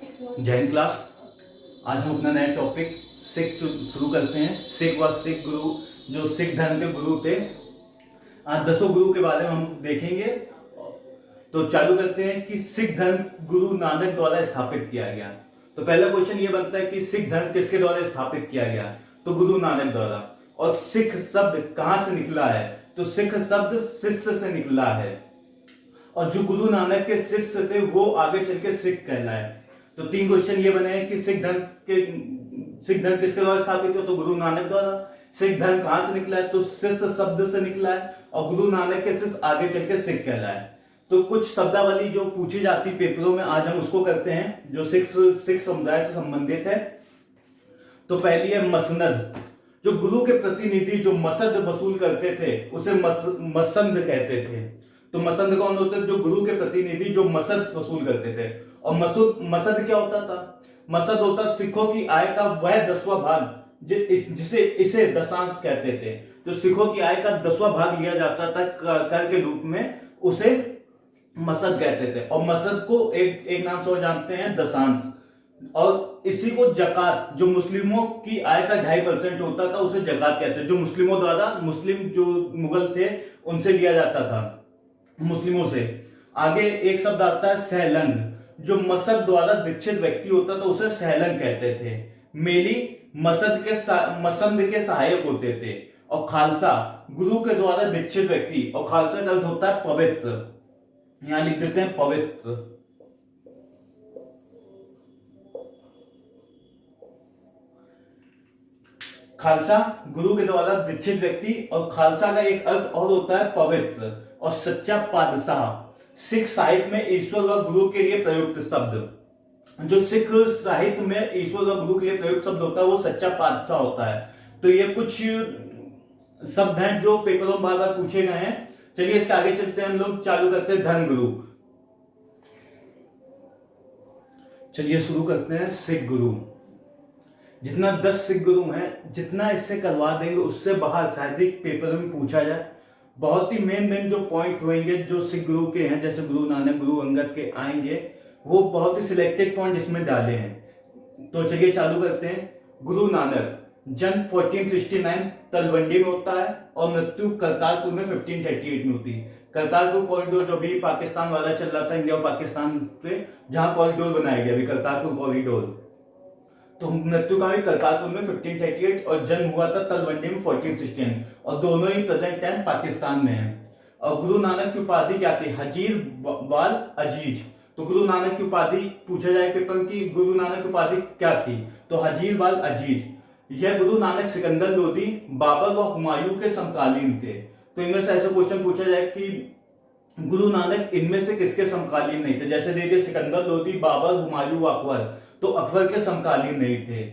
जय हिंद क्लास। आज हम अपना नया टॉपिक सिख शुरू करते हैं। सिख व सिख गुरु, जो सिख धर्म के गुरु थे, आज 10 गुरु के बारे में हम देखेंगे। तो चालू करते हैं कि सिख धर्म गुरु नानक द्वारा स्थापित किया गया। तो पहला क्वेश्चन ये बनता है कि सिख धर्म किसके द्वारा स्थापित किया गया? तो गुरु नानक द्वारा। और सिख शब्द कहां से निकला है? तो सिख शब्द शिष्य से निकला है, और जो गुरु नानक के शिष्य थे वो आगे चल के सिख कहलाए। तो 3 क्वेश्चन ये बने हैं कि सिख धर्म किसके द्वारा स्थापित हुआ? तो गुरु नानक द्वारा। सिख धर्म कहां से निकला है? तो शिष्य शब्द से निकला है, और गुरु नानक के शिष्य आगे चल के सिख कहलाए। तो कुछ शब्दावली जो पूछी जाती पेपरों में, आज हम उसको करते हैं जो सिख समुदाय से संबंधित है। तो पहली है मसनद। जो गुरु के प्रतिनिधि जो मसद वसूल करते थे उसे मसंद कहते थे। तो मसंद कौन होते थे? जो गुरु के प्रतिनिधि जो मसद वसूल करते थे। और मसद क्या होता था? मसद होता सिखों की आय का वह 10वां भाग जिसे इसे दशांश कहते थे। जो सिखों की आय का 10वां भाग लिया जाता था कर के रूप में, उसे मसद कहते थे। और मसद को एक नाम से और जानते हैं, दशांश। और इसी को जकात, जो मुस्लिमों की आय का 2.5% होता था, उसे जकात कहते हैं। जो मुस्लिमों द्वारा, मुस्लिम जो मुगल थे उनसे लिया जाता था, मुस्लिमों से। आगे एक शब्द आता है सहलंग। जो मसद द्वारा दीक्षित व्यक्ति होता था उसे सहलंग कहते थे। मेली मसंद के सहायक होते थे। और खालसा गुरु के द्वारा दीक्षित व्यक्ति, और खालसा का अर्थ होता है पवित्र। यहां लिख देते हैं पवित्र। खालसा गुरु के द्वारा दीक्षित व्यक्ति, और खालसा का एक अर्थ और होता है पवित्र और सच्चा पातशाह। सिख साहित्य में ईश्वर व गुरु के लिए प्रयुक्त शब्द, जो सिख साहित्य में ईश्वर व गुरु के लिए प्रयुक्त शब्द होता है वो सच्चा पातशाह होता है। तो ये कुछ शब्द हैं जो पेपरों में बार बार पूछे गए हैं। चलिए इसके आगे चलते हैं, हम लोग चालू करते हैं धर्म गुरु। चलिए शुरू करते हैं सिख गुरु। जितना 10 सिख गुरु हैं, जितना इससे करवा देंगे उससे बाहर शायद ही पेपर में पूछा जाए। बहुत ही मेन जो पॉइंट होंगे जो सिख गुरु के हैं, जैसे गुरु नानक, गुरु अंगद के आएंगे, वो बहुत ही सिलेक्टेड पॉइंट इसमें डाले हैं। तो चलिए चालू करते हैं। गुरु नानक जन्म 1469 तलवंडी में होता है, और मृत्यु करतारपुर में 1538 में होती है। करतारपुर कॉरिडोर जो भी पाकिस्तान वाला चल रहा था, इंडिया और पाकिस्तान पे, जहां कॉरिडोर बनाया गया अभी, करतारपुर कॉरिडोर। तो मृत्यु का भी करतारपुर में 1538, और जन्म हुआ था तलवंडी में 1416, और दोनों ही प्रेजेंट टाइम पाकिस्तान में है। और गुरु नानक की उपाधि क्या थी? हजीर वाल अजीज। तो गुरु नानक की उपाधि पूछा जाए पेपर की, गुरु नानक की उपाधि क्या थी? तो हजीर वाल अजीज। यह गुरु नानक सिकंदर लोदी, बाबर व हुमायूं के समकालीन थे। तो इनमें से ऐसा क्वेश्चन पूछा जाए कि गुरु नानक इनमें से किसके समकालीन नहीं थे? जैसे दे दिए सिकंदर लोदी, बाबर, हुमायूं व अकबर, तो अकबर के समकालीन नहीं थे।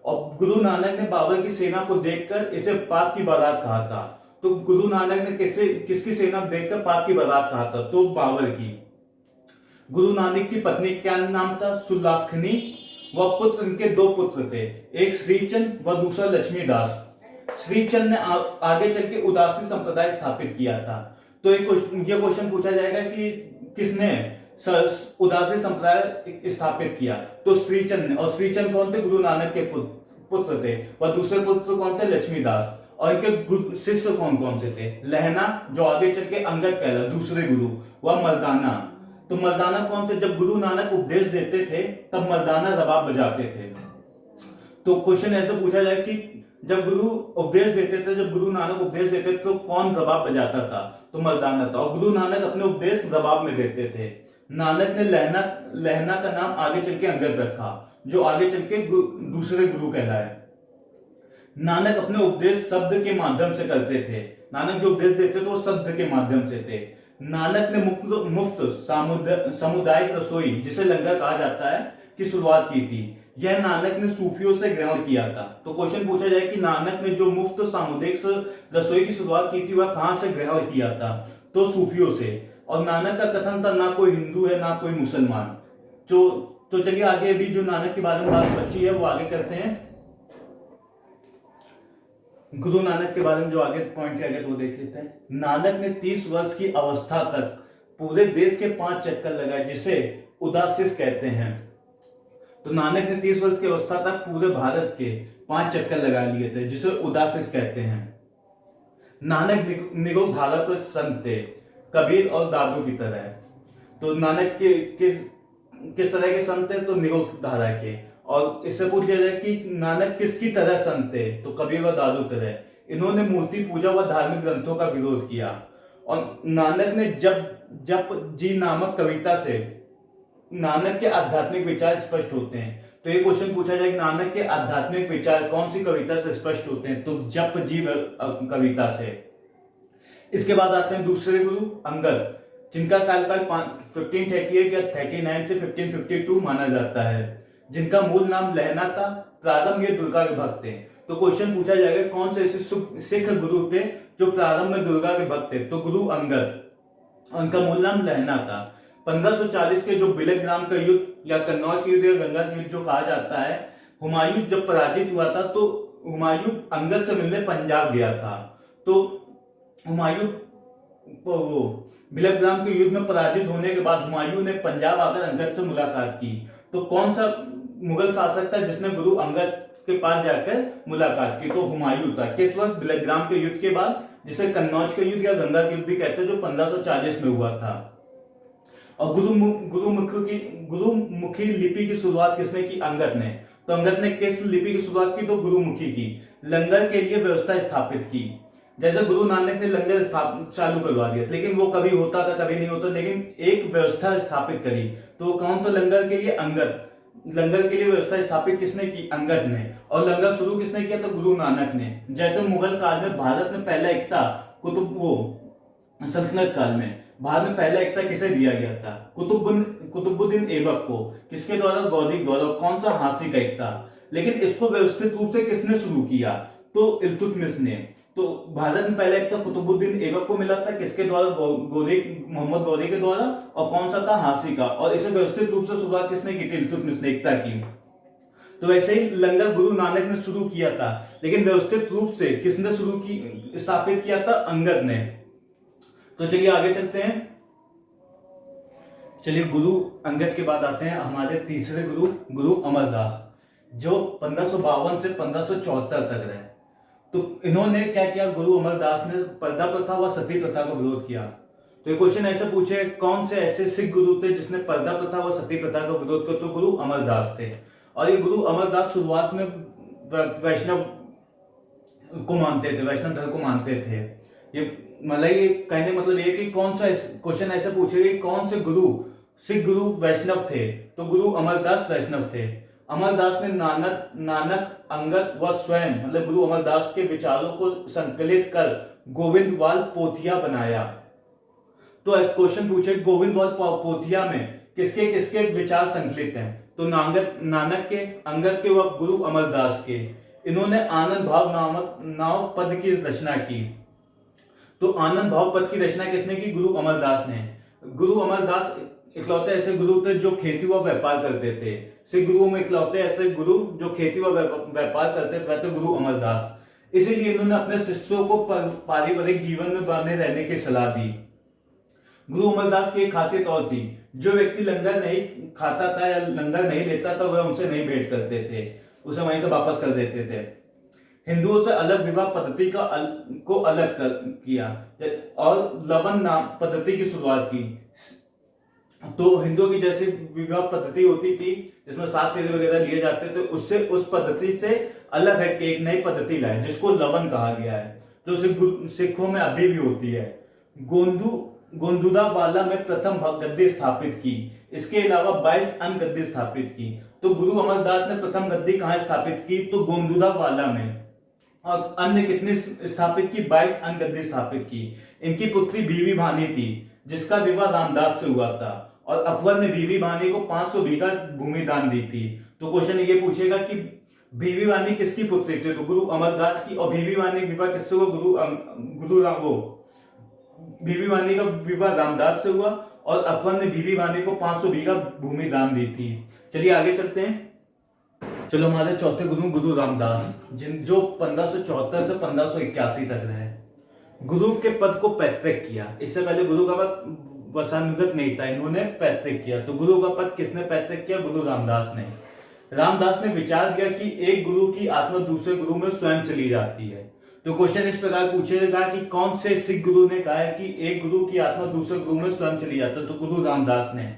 और गुरु नानक ने बाबर की सेना को देखकर इसे पाप की बारात कहा था। तो गुरु नानक ने किसकी सेना को देखकर पाप की बारात कहा था? तो बाबर की। गुरु नानक की पत्नी क्या नाम था? सुलाखनी। व पुत्र, इनके 2 पुत्र थे, एक श्रीचंद व दूसरा लक्ष्मीदास। श्रीचंद ने आगे चल के उदासी संप्रदाय स्थापित किया था। तो ये क्वेश्चन पूछा जाएगा कि किसने उदासी संप्रदाय स्थापित किया? तो श्रीचंद ने। और श्रीचंद कौन थे? गुरु नानक के पुत्र थे। और दूसरे पुत्र कौन थे? लक्ष्मीदास। और इनके शिष्य कौन कौन से थे? लहना, जो आगे चल के अंगद कहला, दूसरे गुरु। व मर्दाना। तो मर्दाना कौन थे? जब गुरु नानक उपदेश देते थे तब मर्दाना रबाब बजाते थे। तो क्वेश्चन ऐसे पूछा जाए कि जब गुरु उपदेश देते थे, जब गुरु नानक उपदेश देते थे तो कौन रबाब बजाता था? तो मर्दाना था। और गुरु नानक अपने उपदेश रबाब में देते थे। नानक ने लहना का नाम आगे चल के अंगद रखा, जो आगे चल के दूसरे गुरु कहलाए। नानक अपने उपदेश शब्द के माध्यम से करते थे। नानक जो उपदेश देते थे वो शब्द के माध्यम से थे। नानक ने मुफ्त सामुदायिक रसोई, जिसे लंगर कहा जाता है, की शुरुआत की थी। यह नानक ने सूफियों से ग्रहण किया था। तो क्वेश्चन पूछा जाए कि नानक ने जो मुफ्त सामुदायिक रसोई की शुरुआत की थी वह कहां से ग्रहण किया था? तो सूफियों से। और नानक का कथन था ना कोई हिंदू है ना कोई मुसलमान। तो चलिए आगे भी जो नानक के बारे में बात बची है वो आगे करते हैं। गुरु नानक के बारे में जो आगे पॉइंट किया गया तो वो देख लेते हैं। नानक ने 30 वर्ष की अवस्था तक पूरे देश के 5 चक्कर लगाए, जिसे उदासिस कहते हैं। तो नानक ने 30 वर्ष की अवस्था तक पूरे भारत के 5 चक्कर लगा लिए थे, जिसे उदासीस कहते हैं। नानक निगुल धारा के संत थे, कबीर और दादू की तरह। तो नानक के किस तरह के संत थे? तो निगुल धारा के। और इससे पूछ लिया जाए कि नानक किसकी तरह संत थे? तो कबीर और दादू तरह। इन्होंने मूर्ति पूजा व धार्मिक ग्रंथों का विरोध किया। और नानक ने जप जी नामक कविता से नानक के आध्यात्मिक विचार स्पष्ट होते हैं। तो ये क्वेश्चन पूछा जाए कि नानक के आध्यात्मिक विचार कौन सी कविता से स्पष्ट होते हैं? तो जप जी कविता से। इसके बाद आते हैं दूसरे गुरु अंगद, जिनका कार्यकाल 1538 या 39 से 1552 माना जाता है, जिनका मूल नाम लहना था। प्रारंभ ये दुर्गा के भक्त थे। तो क्वेश्चन पूछा जाएगा कौन से ऐसे सिख गुरु थे जो प्रारंभ में दुर्गा के भक्त थे? तो गुरु अंगद, उनका मूल नाम लहना था। 1540 के जो बिलग्राम का युद्ध या कन्नौज के युद्ध या गंगा के युद्ध जो कहा जाता है, हुमायूं जब पराजित हुआ था तो हुमायूं अंगद से मिलने पंजाब गया था। तो हुमायूं वो बिलग्राम के युद्ध में पराजित होने के बाद हुमायूं ने पंजाब आकर अंगद से मुलाकात की। तो कौन सा मुगल शासक था जिसने गुरु अंगद के पास जाकर मुलाकात की? तो हुमायूं था। किस वक्त? बिलग्राम के युद्ध के बाद, जिसे कन्नौज के युद्ध या गंगा के युद्ध भी कहते हैं, जो 1540 में हुआ था। और गुरुमुखी लिपि की शुरुआत किसने की? अंगद ने। तो अंगद ने किस लिपि की शुरुआत की? तो गुरुमुखी की। लंगर के लिए व्यवस्था स्थापित की। जैसे गुरु नानक ने लंगर चालू करवा दिया, लेकिन वो कभी होता था कभी नहीं होता, लेकिन एक व्यवस्था स्थापित करी। तो कौन? तो लंगर के लिए अंगद। लंगर के लिए व्यवस्था स्थापित किसने की? अंगद ने। और लंगर शुरू किसने किया? तो गुरु नानक ने। जैसे मुगल काल में भारत में पहला इक्ता सल्तनत काल में भारत में पहला इक्ता किसे दिया गया था? कुतुबुद्दीन ऐबक को। किसके द्वारा? गौरी द्वारा। कौन सा? हांसी का इक्ता। लेकिन इसको व्यवस्थित रूप से किसने शुरू किया? तो इल्तुतमिश ने। तो भारत में पहला इक्ता कुतुबुद्दीन ऐबक को मिला था। किसके द्वारा? मोहम्मद गौरी के द्वारा। और कौन सा था? हांसी का। और इसे व्यवस्थित रूप से शुरुआत किसने की थी? इल्तुतमिश ने इक्ता की। तो वैसे ही लंगर गुरु नानक ने शुरू किया था, लेकिन व्यवस्थित रूप से किसने स्थापित किया था? अंगद ने। तो चलिए आगे चलते हैं। चलिए गुरु अंगद के बाद आते हैं हमारे तीसरे गुरु अमरदास, जो 1552 से 1574 तक रहे। तो इन्होंने क्या किया? गुरु अमरदास ने पर्दा प्रथा व सती प्रथा का विरोध किया। तो ये क्वेश्चन ऐसे पूछे कौन से ऐसे सिख गुरु थे जिसने पर्दा प्रथा व सती प्रथा का विरोध किया? तो गुरु अमरदास थे। और ये गुरु अमरदास शुरुआत में वैष्णव को मानते थे, वैष्णव धर्म को मानते थे। ये कहने मतलब ये कि कौन सा क्वेश्चन ऐसे पूछेगा कौन से सिख गुरु वैष्णव थे? तो गुरु अमरदास वैष्णव थे। अमरदास ने नानक अंगद व स्वयं मतलब गुरु अमरदास के विचारों को संकलित कर गोविंदवाल पोथिया बनाया। तो क्वेश्चन पूछे गोविंदवाल पोथिया में किसके किसके विचार संकलित हैं? तो नानक के, अंगद के व गुरु अमरदास के। इन्होंने आनंद भाव नामक पद की रचना की। तो आनंद भाव पद की रचना किसने की? गुरु अमरदास ने। गुरु अमरदास इकलौते ऐसे गुरु थे जो खेती व व्यापार करते थे। सिख गुरुओं में इकलौते ऐसे गुरु जो खेती व व्यापार करते थे, वह थे गुरु अमरदास। इसीलिए इन्होंने अपने शिष्यों को पारिवारिक जीवन में बने रहने की सलाह दी। गुरु अमरदास की एक खासियत और थी, जो व्यक्ति लंगर नहीं खाता था या लंगर नहीं लेता था, वह उनसे नहीं भेंट करते थे, उसे वहीं से वापस कर देते थे। हिंदुओं से अलग विवाह पद्धति को अलग किया और लवन नाम पद्धति की शुरुआत की। तो हिंदुओं की जैसी विवाह पद्धति होती थी जिसमें 7 फेरे वगैरह लिए जाते थे, उससे उस पद्धति से अलग हटके एक नई पद्धति लाए जिसको लवन कहा गया है, जो सिखों में अभी भी होती है। गोंदुदावाला में प्रथम गद्दी स्थापित की। इसके अलावा 22 अन्य गद्दी स्थापित की। तो गुरु अमरदास ने प्रथम गद्दी कहां स्थापित की? तो गोंदुदावाला में। और अन्य कितनी स्थापित की? 22 अन्य गद्दी स्थापित की। इनकी पुत्री बीबी भानी थी, जिसका विवाह रामदास से हुआ था, और अकबर ने बीबी भानी को 500 बीघा भूमि दान दी थी। तो क्वेश्चन ये पूछेगा कि बीबी भानी किसकी पुत्री थी? तो गुरु अमरदास की। और बीबी भानी विवाह किससे हुआ? बीबी भानी का विवाह रामदास से हुआ, और अकबर ने बीबी भानी को 500 बीघा भूमि दान दी थी। चलिए आगे चलते हैं। चलो हमारे चौथे गुरु रामदास, जो 1574 से 1581 तक रहे। गुरु के पद को पैतृक किया। इससे पहले गुरु का पद वसानुगत नहीं था, इन्होंने पैतृक किया। तो गुरु का पद किसने पैतृक किया? गुरु रामदास ने। रामदास ने विचार किया कि एक गुरु की आत्मा दूसरे गुरु में स्वयं चली जाती है। तो क्वेश्चन इस प्रकार पूछेगा कि कौन से सिख गुरु ने कहा है कि एक गुरु की आत्मा दूसरे गुरु में स्वयं चली जाती है? तो गुरु रामदास ने।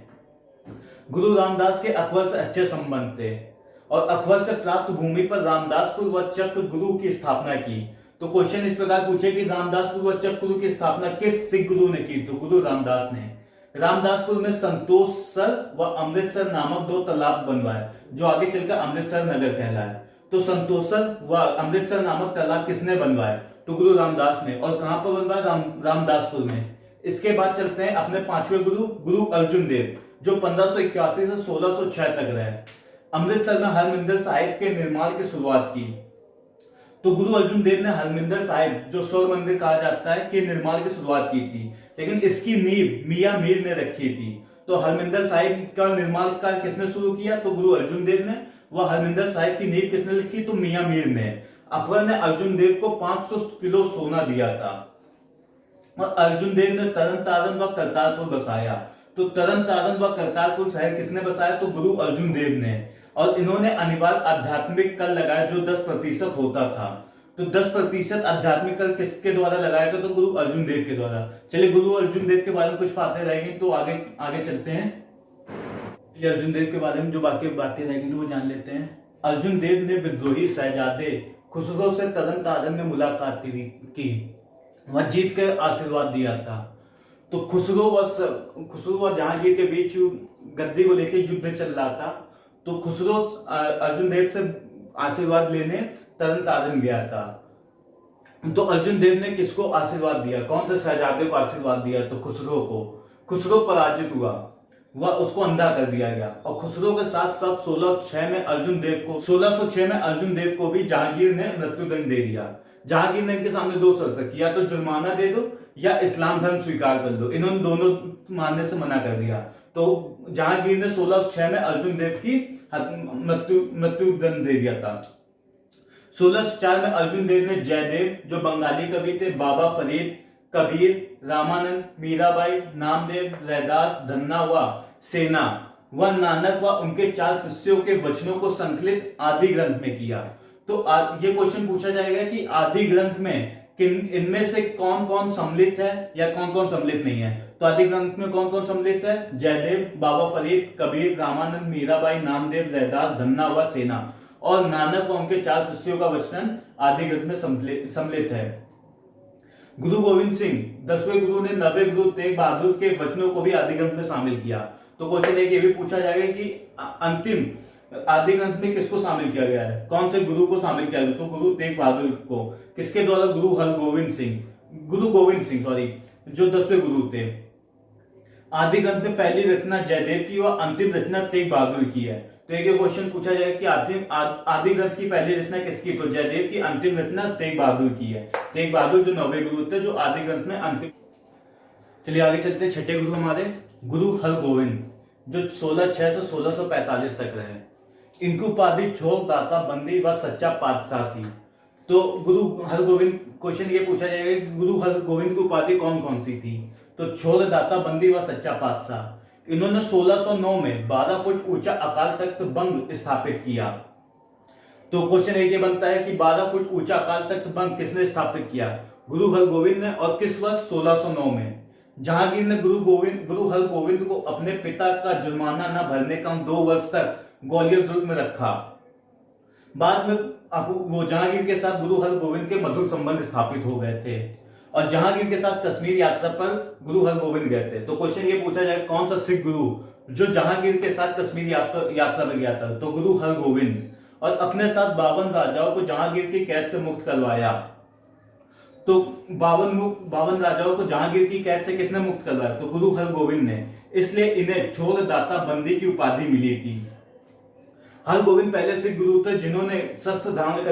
गुरु रामदास के अकबर से अच्छे संबंध थे और अकबर से प्राप्त भूमि पर रामदासपुर व चक्र गुरु की स्थापना की। तो क्वेश्चन इस प्रकार पूछे कि रामदासपुर व चक्र गुरु की स्थापना किस सिख गुरु ने की? तो गुरु रामदास ने। रामदासपुर में संतोषसर व अमृतसर नामक दो तालाब बनवाए, जो आगे चलकर अमृतसर नगर कहलाए। तो संतोषसर व अमृतसर नामक तालाब किसने बनवाए? तो गुरु रामदास ने। और कहां पर बनवाए? रामदासपुर में। इसके बाद चलते हैं अपने पांचवें गुरु, गुरु अर्जुन देव, जो 1581 से 1606 तक रहे। अमृतसर में हरमिंदर साहिब के निर्माण की शुरुआत की। तो गुरु अर्जुन देव ने हरमिंदर साहिब, जो स्वर्ण मंदिर कहा जाता है, के निर्माण की शुरुआत की थी, लेकिन इसकी नींव मियां मीर ने रखी थी। तो हरमिंदर साहिब का निर्माण कार्य किसने शुरू किया? तो गुरु अर्जुन देव ने। वह हरमिंदर साहिब की नींव किसने लिखी? तो मियां मीर ने। अकबर ने अर्जुन देव को 500 किलो सोना दिया था और अर्जुन देव ने तरन तारण व करतारपुर बसाया। तो तरन तारण व करतारपुर शहर किसने बसाया? तो गुरु अर्जुन देव ने। और इन्होंने अनिवार्य आध्यात्मिक कर लगाया, जो 10% होता था। तो 10% आध्यात्मिक कर किसके द्वारा लगाया गया? तो गुरु अर्जुन देव के द्वारा। चलिए, गुरु अर्जुन देव के बारे में कुछ बातें रहेंगी, तो आगे आगे चलते हैं। ये अर्जुन देव के बारे में जो बाकी बातें रहेंगी वो जान लेते हैं। अर्जुन देव ने विद्रोही शहजादे खुसरो से तरन तारण ने मुलाकात की, वह जीत के आशीर्वाद दिया था। तो खुसरो व जहांगीर के बीच गद्दी को लेकर युद्ध चल रहा था। तो खुसरो अर्जुन देव से आशीर्वाद लेने तरन तारण गया था। तो अर्जुन देव ने किसको आशीर्वाद दिया? कौन से शहजादे को आशीर्वाद दिया? तो खुसरो को। खुसरो पराजित हुआ, वह उसको अंधा कर दिया गया। और खुसरो के साथ साथ 1606 में अर्जुन देव को भी जहांगीर ने मृत्युदंड दे दिया। जहांगीर ने इनके सामने दो शर्त रखी, या तो जुर्माना दे दो या इस्लाम धर्म स्वीकार कर लो। इन्होंने दोनों मानने से मना कर दिया। तो जहांगीर ने 1606 में अर्जुन देव की मृत्युदंड दे दिया था। 1604 में अर्जुन देव ने जयदेव, जो बंगाली कवि थे, बाबा फरीद, कबीर, रामानंद, मीराबाई, नामदेव, रैदास, धन्ना व सेना व नानक व उनके 4 शिष्यों के वचनों को संकलित आदि ग्रंथ में किया। तो ये क्वेश्चन पूछा जाएगा कि आदि ग्रंथ में इनमें से कौन कौन सम्मिलित है या कौन कौन सम्मिलित नहीं है? तो आदि ग्रंथ में कौन कौन सम्मिलित है? जयदेव, बाबा फरीद, कबीर, रामानंद, मीराबाई, नामदेव, रैदास, धन्ना व सेना, और नानक व उनके 4 शिष्यों का वचन आदि ग्रंथ में सम्मिलित है। गुरु गोविंद सिंह 10वें गुरु ने 9वें गुरु तेग बहादुर के वचनों को भी आदि ग्रंथ में शामिल किया। तो क्वेश्चन एक ये भी पूछा जाएगा कि अंतिम आदि ग्रंथ में किसको शामिल किया गया है? कौन से गुरु को शामिल किया गया? तो गुरु तेग बहादुर को। किसके द्वारा? गुरु गोविंद सिंह जो 10वें गुरु थे। आदि ग्रंथ में पहली रचना जयदेव की और अंतिम रचना तेग बहादुर की है। तो एक क्वेश्चन पूछा जाएगा कि आदि ग्रंथ की पहली रचना किसकी? तो जयदेव की। अंतिम रचना तेग बहादुर की है। तेग बहादुर जो 9वें गुरु थे, जो आदि ग्रंथ में अंतिम। चलिए आगे चलते हैं। छठे गुरु हमारे गुरु हरगोविंद, जो 1606 से 1645 तक रहे। इनकी उपाधि छोड़, दाता, बंदी व सच्चा पातशाह थी। तो गुरु हरगोविंद, क्वेश्चन ये पूछा जाएगा कि गुरु हरगोविंद की उपाधि कौन कौन सी थी? तो छोड़, दाता, बंदी व सच्चा पातशाह। इन्होंने 1609 में 12 फुट ऊंचा अकाल तख्त बंग स्थापित किया। तो क्वेश्चन एक ये बनता है कि 12 फुट ऊंचा अकाल तख्त बंग किसने स्थापित किया? गुरु हरगोविंद ने। और किस वर्ष? 1609 में। जहांगीर ने गुरु हरगोविंद को अपने पिता का जुर्माना न भरने का 2 वर्ष तक ग्वालियर दुर्ग में रखा। बाद में वो जहांगीर के साथ गुरु हरगोविंद के मधुर संबंध स्थापित हो गए थे और जहांगीर के साथ कश्मीर यात्रा पर गुरु हरगोविंद गए थे। तो क्वेश्चन ये पूछा जाए कौन सा सिख गुरु जो जहांगीर के साथ कश्मीर यात्रा में गया था? तो गुरु हरगोविंद। और अपने साथ 52 राजाओं को जहांगीर की कैद से मुक्त करवाया। तो 52 राजाओं को जहांगीर की कैद से किसने मुक्त करवाया? तो गुरु हरगोविंद ने। इसलिए इन्हें छोड़, दाता, बंदी की उपाधि मिली थी। हरगोविंद पहले सिख गुरु थे जिन्होंने शस्त्र धारण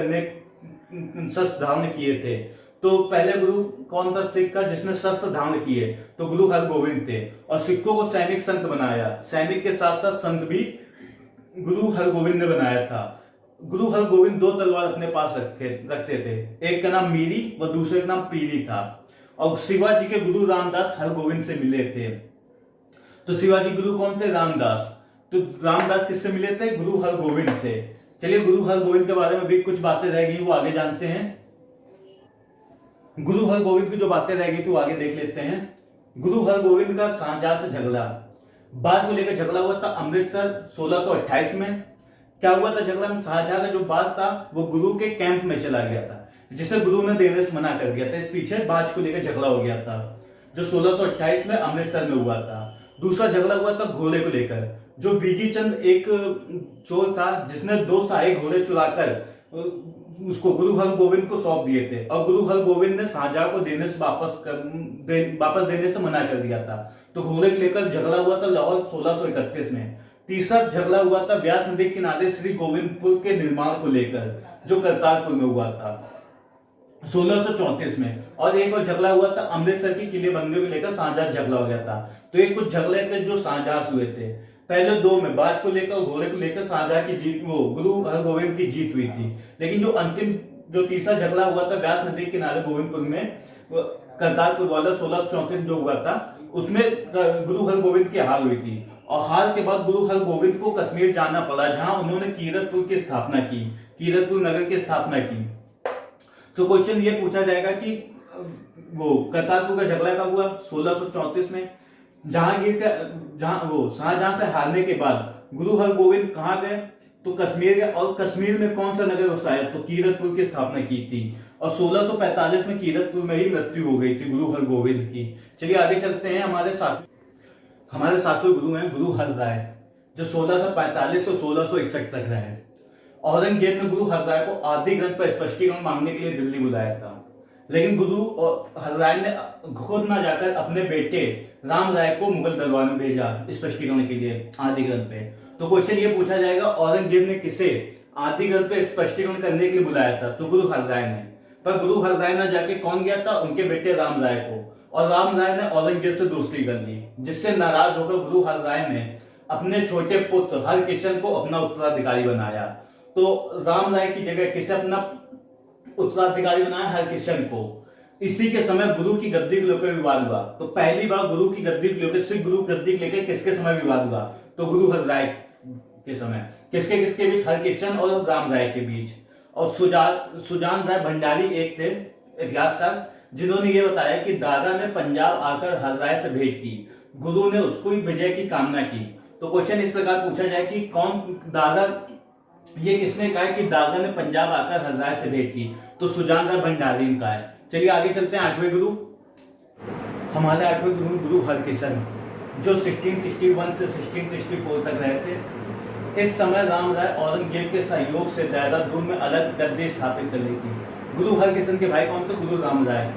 किए थे। तो पहले गुरु कौन था सिख का जिसने शस्त्र धारण किए? तो गुरु हरगोविंद थे। और सिखों को सैनिक संत बनाया। सैनिक के साथ साथ संत भी गुरु हरगोविंद ने बनाया था। गुरु हरगोविंद 2 तलवार अपने पास रखते थे। एक का नाम मीरी व दूसरे का नाम पीरी था। और शिवाजी के गुरु रामदास हरगोविंद से मिले थे। तो शिवाजी गुरु कौन थे? रामदास। तो रामदास किससे मिले थे? गुरु हरगोविंद से। चलिए गुरु हरगोविंद के बारे में भी कुछ बातें रह गई, वो आगे जानते हैं। गुरु हरगोविंद की जो बातें रह गई तो आगे देख लेते हैं। गुरु हरगोविंद का शाहजहां से झगड़ा, बाज को लेकर झगड़ा हुआ था अमृतसर 1628 में। क्या हुआ था झगड़ा में? शाहजहां का जो बाज था वो गुरु के कैंप में चला गया था, जिसे गुरु ने देने से मना कर दिया था। इस पीछे बाज को लेकर झगड़ा हो गया था, जो 1628 में अमृतसर में हुआ था। दूसरा झगड़ा हुआ था घोड़े को लेकर, जो बीगी चंद एक चोर था जिसने 2 शाही घोड़े चुराकर उसको गुरु हरगोविंद को सौंप दिए थे, और गुरु हरगोविंद ने शाहजहां को देने से वापस देने से मना कर दिया था। तो घोड़े को लेकर झगड़ा हुआ था लाहौर 1631 में। तीसरा झगड़ा हुआ था व्यास नदी के किनारे श्री गोविंदपुर के निर्माण को लेकर, जो करतारपुर में हुआ था 1634 में। और एक और झगड़ा हुआ था अमृतसर की किलेबंदियों को लेकर, शाहजहां झगड़ा हो गया था। तो ये कुछ झगड़े थे जो शाहजहां से हुए थे। पहले 2 में बाज को लेकर और घोड़े को लेकर शाहजहां की जीत, वो गुरु हरगोविंद की जीत हुई थी। लेकिन जो अंतिम जो तीसरा झगड़ा हुआ था व्यास नदी के किनारे गोविंदपुर में, करतारपुर वाला 1634 जो हुआ था, उसमें गुरु हरगोविंद की हार हुई थी। और हार के बाद गुरु हरगोविंद को कश्मीर जाना पड़ा, जहां उन्होंने कीरतपुर की स्थापना की, कीरतपुर नगर की स्थापना की। तो क्वेश्चन ये पूछा जाएगा कि वो करतारपुर का झगड़ा कब हुआ? 1634 में। जहांगीर का शाहजहां से हारने के बाद गुरु हरगोविंद कहाँ गए? तो कश्मीर गए। और कश्मीर में कौन सा नगर बसाया? तो कीरतपुर की स्थापना की थी। और 1645 में कीरतपुर में ही मृत्यु हो गई थी गुरु हरगोविंद की। चलिए आगे चलते हैं। हमारे सातवें गुरु हैं गुरु हरराय, जो 1645 से 1661 तक रहे। औरंगजेब ने गुरु हरराय को आदि ग्रंथ पर स्पष्टीकरण मांगने के लिए दिल्ली बुलाया था, लेकिन गुरु हरराय ने खुद ना जाकर अपने बेटे राम राय को मुगल दरबार में भेजा स्पष्टीकरण के लिए आदि ग्रंथ पे। तो क्वेश्चन ये पूछा जाएगा औरंगजेब ने किसे आदि ग्रंथ पे स्पष्टीकरण करने के लिए बुलाया था? तो गुरु हरराय ने। पर गुरु हरराय ने जाके कौन गया था? उनके बेटे राम राय को। और राम राय ने औरंगजेब से दोस्ती कर ली, जिससे नाराज होकर गुरु हरराय ने अपने छोटे पुत्र हरकिशन को अपना उत्तराधिकारी बनाया। तो राम राय की जगह किसे अपना उत्तराधिकारी बनाया? हरकिशन को। इसी के समय गुरु की गद्दी को लेकर विवाद हुआ। तो पहली बार गुरु की गद्दी को लेकर, सिख गुरु गद्दी को लेकर किसके समय विवाद हुआ? तो गुरु हरराय के समय। किसके बीच? हरकिशन और राम राय के बीच। और सुजान राय भंडारी एक थे इतिहासकार, जिन्होंने ये बताया कि दादा ने पंजाब आकर हरराय से भेंट की, गुरु ने उसको विजय की कामना की। तो क्वेश्चन इस प्रकार पूछा जाए कि कौन दादा, ये किसने कहा है कि दादा ने पंजाब आकर हरराय से भेंट की? तो सुजान राय भंडारी ने कहा है। चलिए आगे चलते हैं। 8वें गुरु, हमारे 8वें गुरु गुरु हरकिशन, जो 1661 से 1664 तक रहे थे। इस समय राम राय औरंगजेब के सहयोग से देहरादून में अलग गद्दी स्थापित कर ली थी। गुरु हरकिशन के भाई कौन थे? गुरु राम राय।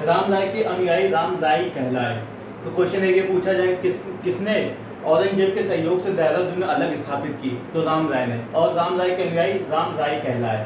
राम राय के अनुयायी राम राय कहलाए। तो क्वेश्चन ये पूछा जाए किसने औरंगजेब के सहयोग से देहरादून में अलग स्थापित की? तो राम राय ने। और राम राय के अनुयायी राम राय कहलाए।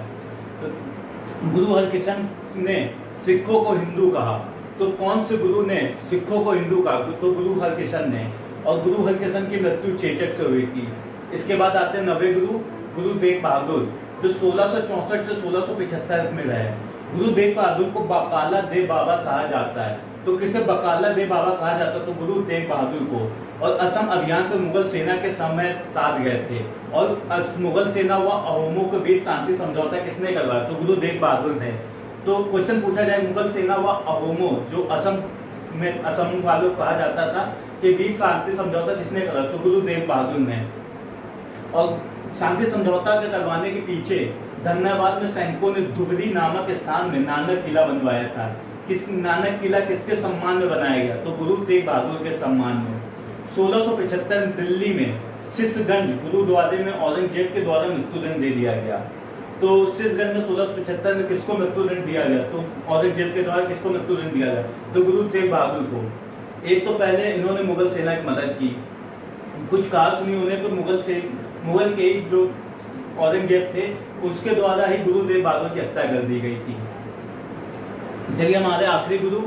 तो गुरु हरकिशन ने सिखों को हिंदू कहा। तो कौन से गुरु ने सिखों को हिंदू कहा? तो गुरु हरकिशन ने। और गुरु हरकिशन की मृत्यु चेचक से हुई थी। इसके बाद आते हैं 9वें गुरु गुरु तेग बहादुर, जो 1664 से 1675 में रहे। गुरु तेग बहादुर को बकाला दे बाबा कहा जाता है। तो किसे बकाला दे बाबा कहा जाता? तो गुरु तेग बहादुर को। और असम अभियान पर मुगल सेना के समय साथ गए थे। और मुगल सेना व अहोमों के बीच शांति समझौता किसने करवाया? तो गुरु तेग बहादुर ने। तो क्वेश्चन पूछा जाए मुगल सेना व अहोमों, जो असम वालों कहा जाता था, के बीच शांति समझौता किसने करा? तो गुरु तेग बहादुर ने। और शांति समझौता के करवाने के पीछे धन्यवाद में सैनिकों ने धुबरी नामक स्थान में नानक किला बनवाया था। नानक किला किसके सम्मान में बनाया गया? तो गुरु तेग बहादुर के सम्मान में। 1675 में दिल्ली में सिसगंज गुरुद्वारे में औरंगजेब के द्वारा मृत्युदंड दे दिया गया। तो सिसगंज में 1675 में किसको मृत्युदंड दिया गया? तो औरंगजेब के द्वारा किसको मृत्युदंड दिया गया? तो गुरु तेग बहादुर को। एक तो पहले इन्होंने मुगल सेना की मदद की, कुछ कहा सुनी होने पर मुगल के जो औरंगजेब थे उसके द्वारा ही गुरु तेग बहादुर की हत्या कर दी गई थी। चलिए हमारे आखिरी गुरु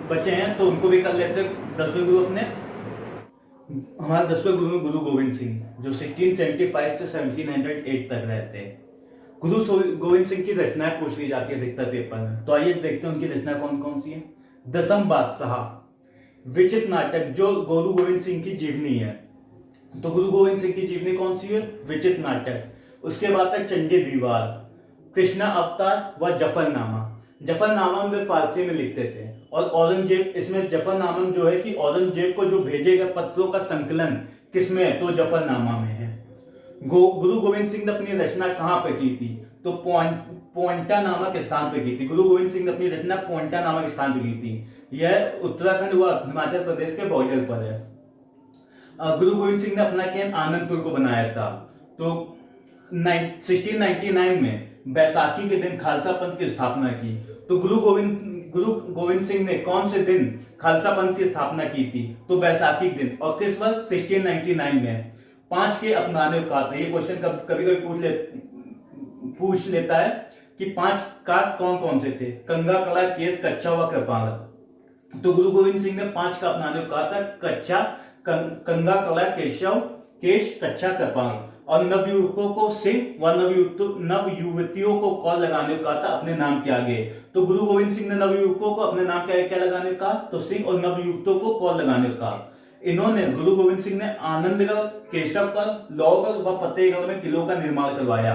बचे हैं तो उनको भी कर लेते हैं। 10वें गुरु अपने, हमारे 10वें गुरु गुरु गोविंद सिंह, जो 1675 से 1708 तक रहते हैं। गुरु गोविंद सिंह की रचनाएं पूछ ली जाती है अधिकतर पेपर में, तो आइए देखते हैं उनकी रचना कौन कौन सी है। दसम बादशाह, विचित्र नाटक जो गुरु गोविंद सिंह की जीवनी है। तो गुरु गोविंद सिंह की जीवनी कौन सी है? विचित्र नाटक। उसके बाद है चंडी दीवार, कृष्णा अवतार व जफरनामा। जफरनामा वे फारसी में लिखते थे और औरंगजेब, इसमें जफरनामा जो है कि औरंगजेब को जो भेजे गए पत्रों का संकलन किसमें है? तो जफरनामा में है। गुरु गोविंद सिंह ने अपनी रचना कहाँ पे की थी? तो पोइंटा नामक स्थान पे की थी। गुरु गोविंद सिंह ने अपनी रचना पोइंटा नामक स्थान पे की थी। यह उत्तराखंड व हिमाचल प्रदेश के बॉर्डर पर है। गुरु गोविंद सिंह ने अपना कैंप आनंदपुर को बनाया था। तो 1699 में बैसाखी के दिन खालसा पंथ की स्थापना की। तो गुरु गोविंद सिंह ने कौन से दिन खालसा पंथ की स्थापना की थी? तो बैसाखी के दिन। और किस वर्ष? 1699 में। 5 के अपनाने का था। ये क्वेश्चन कभी कभी पूछ लेता है कि 5 का कौन कौन से थे? कंगा, कला, केस, कच्छा व कृपाण। तो गुरु गोविंद सिंह ने 5 का अपनाने को कहा था। कच्छा, कंगा, कला, केश, कच्छा, कृपाण। और नवयुवकों को सिंह व नवयुवतियों को कॉल लगाने को कहा था अपने नाम के आगे। तो गुरु गोविंद सिंह ने नवयुवकों को अपने नाम के आगे क्या लगाने को कहा? तो सिंह। और नवयुवतियों को कॉल लगाने को कहा। इन्होंने, गुरु गोविंद सिंह ने आनंदगढ़, केशवगढ़, लोहगढ़ व फतेहगढ़ में किलों का निर्माण करवाया।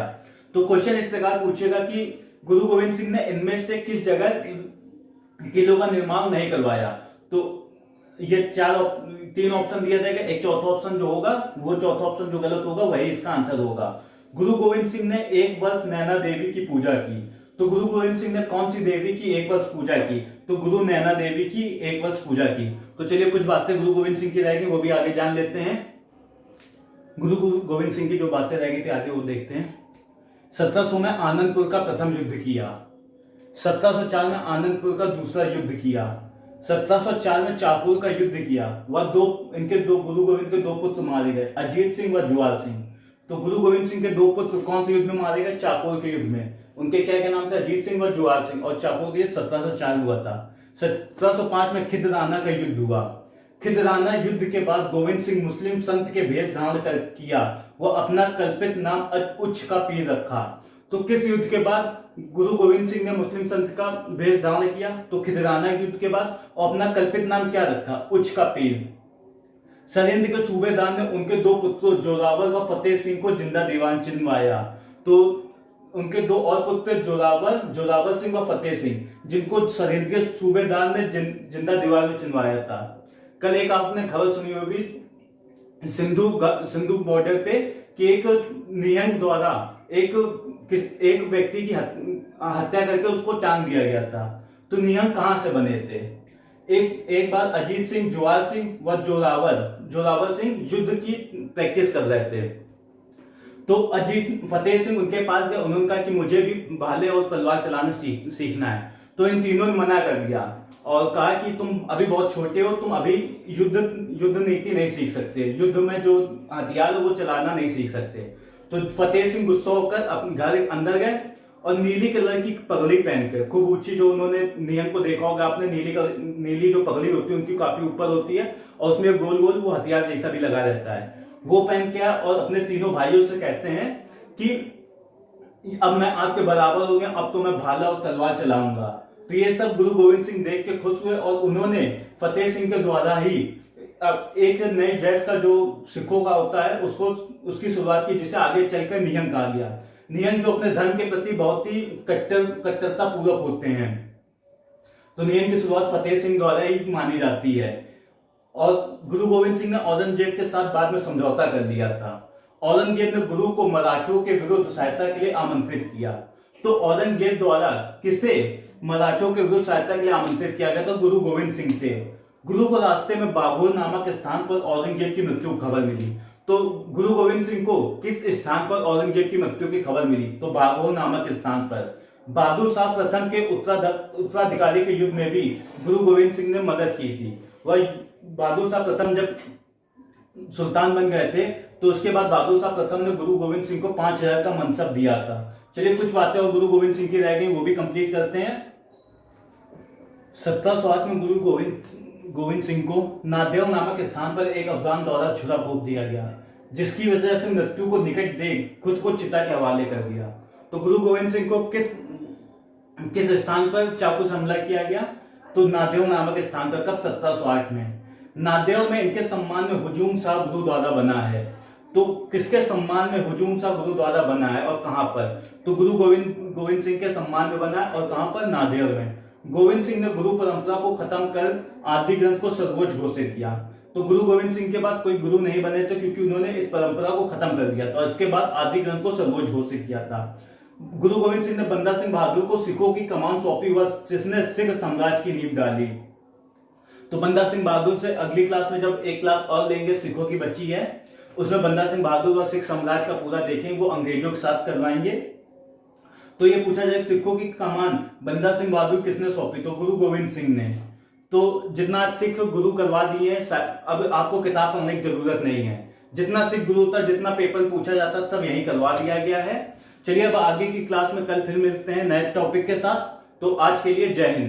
तो क्वेश्चन इस प्रकार पूछेगा कि गुरु गोविंद सिंह ने इनमें से किस जगह किलों का निर्माण नहीं करवाया? तो ये 3 ऑप्शन दिया जाएगा। एक चौथा ऑप्शन जो होगा, वो चौथा ऑप्शन जो गलत होगा वही इसका आंसर होगा। गुरु गोविंद सिंह ने 1 वर्ष नैना देवी की पूजा की। तो गुरु गोविंद सिंह ने कौन सी देवी की 1 वर्ष पूजा की? तो गुरु नैना देवी की 1 वर्ष पूजा की। तो चलिए कुछ बातें गुरु गोविंद सिंह की रहेगी वो भी आगे जान लेते हैं। गुरु गोविंद सिंह की जो बातें रह गई थी आगे वो देखते हैं। 1700 में आनंदपुर का प्रथम युद्ध किया। 1704 में आनंदपुर का दूसरा युद्ध किया। 1704 में चाकुर का युद्ध किया। वह गुरु गोविंद के 2 पुत्र मारे गए, अजीत सिंह व जुआल सिंह। तो गुरु गोविंद सिंह के 2 पुत्र कौन से युद्ध में मारे गए? चाकुर के युद्ध में। उनके क्या नाम थे? अजीत सिंह व जुआल सिंह। और चाकुर का युद्ध 1704 हुआ था। 1705 में खिदराना का युद्ध हुआ। खिदराना युद्ध के बाद गोविंद सिंह मुस्लिम संत के भेष धारण किया। वह अपना कल्पित नाम उच्च का पीर रखा। तो किस युद्ध के बाद गुरु गोविंद सिंह ने मुस्लिम संत का भेष धारण किया? तो खिदराना युद्ध के बाद। और अपना कल्पित नाम क्या रखा? उच्च का पीर। सरिंद के सूबेदार ने उनके 2 पुत्रों जोरावर व फतेह सिंह को जिंदा दीवान चिनवाया। तो उनके 2 और पुत्र जोरावर सिंह व फतेह सिंह, जिनको सरिंद के सूबेदार ने जिंदा दीवार में चिनवाया था। कल एक आपने खबर सुनी होगी सिंधु बॉर्डर पे कि एक निहंग द्वारा एक व्यक्ति की हत्या करके उसको टांग दिया गया था। तो निहंग कहां से बने थे? एक बार अजीत सिंह, जुआल सिंह व जोरावर सिंह युद्ध की प्रैक्टिस कर रहे थे। तो फतेह सिंह उनके पास गए। उन्होंने कहा कि मुझे भी भाले और तलवार चलाना सीखना है। तो इन तीनों ने मना कर दिया और कहा कि तुम अभी बहुत छोटे हो, तुम अभी युद्ध नीति नहीं सीख सकते, युद्ध में जो हथियार है वो चलाना नहीं सीख सकते। तो फतेह सिंह गुस्सा होकर अपने घर अंदर गए और नीली कलर की पगड़ी पहनकर, खूब ऊंची, जो उन्होंने नियम को देखा होगा आपने, नीली जो पगड़ी होती है उनकी काफी ऊपर होती है और उसमें गोल गोल वो हथियार जैसा भी लगा रहता है, वो पहन के और अपने तीनों भाइयों से कहते हैं कि अब मैं आपके बराबर हो गया, अब तो मैं भाला और तलवार चलाऊंगा। तो ये सब गुरु गोविंद सिंह देख के खुश हुए और उन्होंने फतेह सिंह के द्वारा ही एक नई ड्रेस का जो सिखों का होता है उसकी शुरुआत की, जिसे आगे चलकर नियम कहा गया। नियम जो अपने धर्म के प्रति बहुत ही कट्टरता पूर्वक होते हैं। तो नियम की शुरुआत फतेह सिंह द्वारा ही मानी जाती है। और गुरु गोविंद सिंह ने औरंगजेब के साथ बाद में समझौता कर लिया था। औरंगजेब ने गुरु को मराठों के विरुद्ध सहायता के लिए आमंत्रित किया। तो औरंगजेब द्वारा किसे मराठों के विरुद्ध सहायता के लिए आमंत्रित किया गया? तो गुरु गोविंद सिंह थे। गुरु को रास्ते में बाघोल नामक स्थान पर औरंगजेब की मृत्यु की खबर मिली। तो गुरु गोविंद सिंह को किस स्थान पर औरंगजेब की मृत्यु की खबर मिली? तो बाघोल नामक स्थान पर। बहादुर शाह प्रथम के उत्तराधिकारी के युद्ध में भी गुरु गोविंद सिंह ने मदद की थी। वह बहादुर शाह प्रथम जब सुल्तान बन गए थे तो उसके बाद बहादुर शाह प्रथम ने गुरु गोविंद सिंह को 5000 का मनसब दिया था। चलिए कुछ बातें और गुरु गोविंद सिंह की रह गई वो भी कंप्लीट करते हैं। 1708 में गुरु गोविंद सिंह को नादेव नामक स्थान पर एक अफगान द्वारा छुरा फूंक दिया गया, जिसकी वजह से मृत्यु को निकट देख खुद को चिता के हवाले कर दिया। तो गुरु गोविंद सिंह को किस स्थान पर चाकू से हमला किया गया? तो नादेव नामक स्थान पर। कब? 1708 में। नांदेड़ में इनके सम्मान में हुजूम शाह गुरुद्वारा बना है। तो किसके सम्मान में हुजूम शाह गुरुद्वारा बना है और कहां पर? तो गुरु गोविंद सिंह के सम्मान में बना है और कहां पर? नांदेड़ में। गोविंद सिंह ने गुरु परंपरा को खत्म कर आदि ग्रंथ को सर्वोच्च घोषित किया। तो गुरु गोविंद सिंह के बाद कोई गुरु नहीं बने थे क्योंकि उन्होंने इस परंपरा को खत्म कर दिया था और इसके बाद आदि ग्रंथ को सर्वोच्च घोषित किया था। गुरु गोविंद सिंह ने बंदा सिंह बहादुर को सिखों की कमान सौंपी व जिसने सिख साम्राज्य की नींव डाली। तो बंदा सिंह बहादुर से अगली क्लास में जब एक क्लास और लेंगे, सिखों की बची है, उसमें बंदा सिंह बहादुर व सिख साम्राज्य का पूरा देखेंगे, वो अंग्रेजों के साथ करवाएंगे। तो ये पूछा जाए सिखों की कमान बंदा सिंह बहादुर किसने सौंपी? तो गुरु गोविंद सिंह ने। तो जितना सिख गुरु करवा दिए, अब आपको किताब पढ़ने की जरूरत नहीं है। जितना सिख गुरु था, जितना पेपर पूछा जाता, सब यही करवा दिया गया है। चलिए अब आगे की क्लास में कल फिर मिलते हैं नए टॉपिक के साथ। तो आज के लिए जय हिंद।